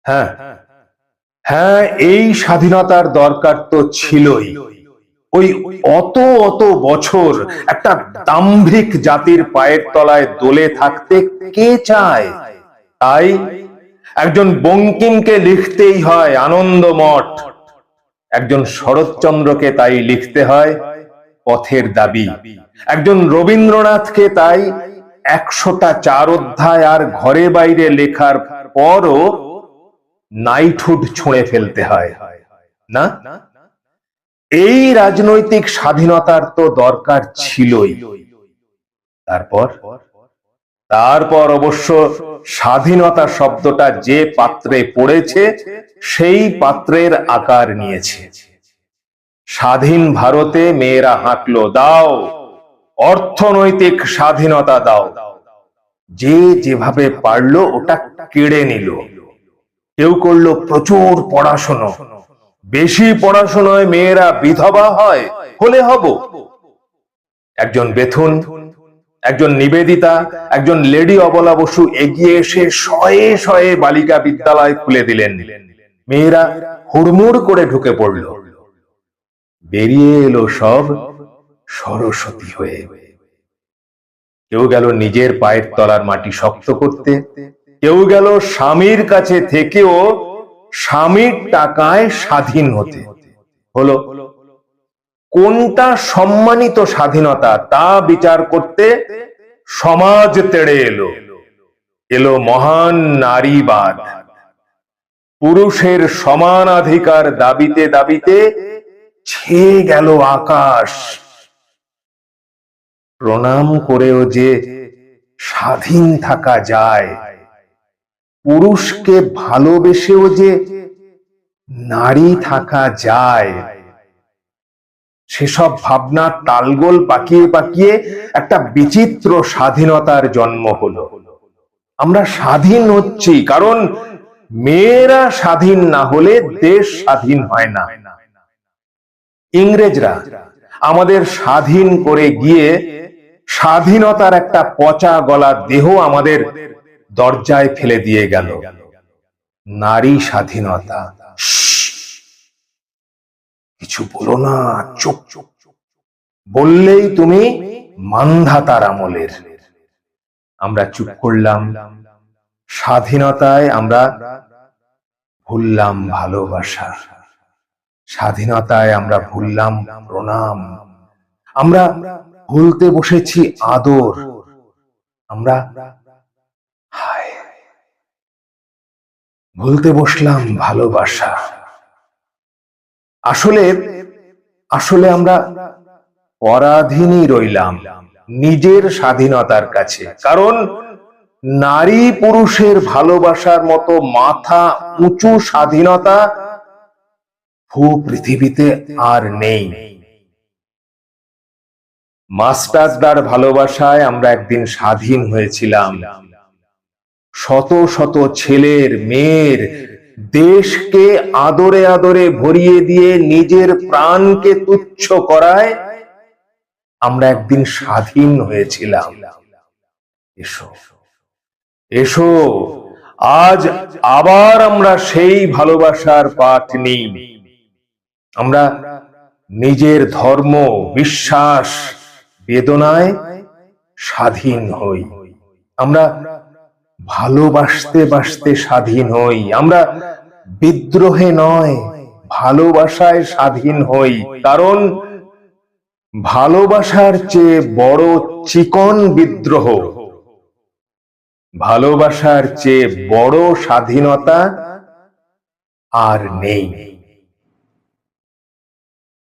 হ্যাঁ, হ্যাঁ, এই স্বাধীনতার দরকার তো ছিলই। ওই অত অত বছর একটা দাম্ভিক জাতির পায়ের তলায় দোলে থাকতে কে চায়? তাই একজন বঙ্কিমকে লিখতেই হয় আনন্দমঠ, একজন শরৎচন্দ্রকে তাই লিখতে হয় পথের দাবি, একজন রবীন্দ্রনাথকে তাই 100টা 4 অধ্যায় আর ঘরে বাইরে লেখার পরও নাইটহুড ছুঁড়ে ফেলতে হয় না। এই রাজনৈতিক স্বাধীনতার তো দরকার ছিলই। তারপর তারপর অবশ্য স্বাধীনতা শব্দটা যে পাত্রে পড়েছে সেই পাত্রের আকার নিয়েছে। স্বাধীন ভারতে মেয়েরা হাঁকলো, দাও অর্থনৈতিক স্বাধীনতা দাও। যে যেভাবে পারলো ওটা কেড়ে নিল। কেউ করলো প্রচুর পড়াশোনা, বেশি পড়াশোনায় মেয়েরা বিধবা হয়, হলে হব। একজন বেথুন, একজন নিবেদিতা, একজন লেডি অবলা বসু এগিয়ে এসে শয়ে শয়ে বালিকা বিদ্যালয় খুলে দিলেন। মেয়েরা হুড়মুড় করে ঢুকে পড়ল। বেরিয়ে এলো সব সরস্বতী হয়ে। কেউ গেল নিজের পায়ের তলার মাটি শক্ত করতে, কেউ গেল স্বামীর কাছে থেকেও স্বামীর টাকায় স্বাধীন হতে। হলো কোনটা সম্মানিত স্বাধীনতা তা বিচার করতে সমাজ তেড়ে এলো। এলো মহান নারীবাদ। পুরুষের সমানাধিকার দাবিতে দাবিতে ছেয়ে গেল আকাশ। প্রণাম করেও যে স্বাধীন থাকা যায়, পুরুষকে ভালোবেসেও যে নারী থাকা যায়, সেসব ভাবনা তালগোল পাকিয়ে পাকিয়ে একটা বিচিত্র স্বাধীনতার জন্ম হলো। আমরা স্বাধীন হচ্ছি কারণ মেয়েরা স্বাধীন না হলে দেশ স্বাধীন হয় না। ইংরেজরা আমাদের স্বাধীন করে গিয়ে স্বাধীনতার একটা পচা গলা দেহ আমাদের দরজায় ফেলে দিয়ে গেল। নারী স্বাধীনতা, কিছু বলো না, চুপ। বললেই তুমি মান্ধাতার আমলের। আমরা চুপ করলাম। স্বাধীনতায় আমরা ভুললাম ভালোবাসা, স্বাধীনতায় আমরা ভুললাম প্রণাম, আমরা ভুলতে বসেছি আদর, আমরা ভুলতে বসলাম ভালোবাসা। আসলে আসলে আমরা পরাধীনই রইলাম নিজের স্বাধীনতার কাছে। কারণ নারী পুরুষের ভালোবাসার মতো মাথা উঁচু স্বাধীনতা পৃথিবীতে আর নেই। মাস্টারদার ভালোবাসায় আমরা একদিন স্বাধীন হয়েছিলাম। শত শত ছেলের মেয়ের দেশকে আদরে আদরে ভরিয়ে দিয়ে নিজের প্রাণকে তুচ্ছ করায় আমরা একদিন স্বাধীন হয়েছিলাম। এসো এসো, আজ আবার আমরা সেই ভালোবাসার পাঠ নিই। আমরা নিজের ধর্ম, বিশ্বাস, বেদনায় স্বাধীন হই। আমরা ভালোবাসতে বাসতে স্বাধীন হই। আমরা বিদ্রোহে নয়, ভালোবাসায় স্বাধীন হই। কারণ ভালোবাসার চেয়ে বড় চিকন বিদ্রোহ, ভালোবাসার চেয়ে বড় স্বাধীনতা আর নেই।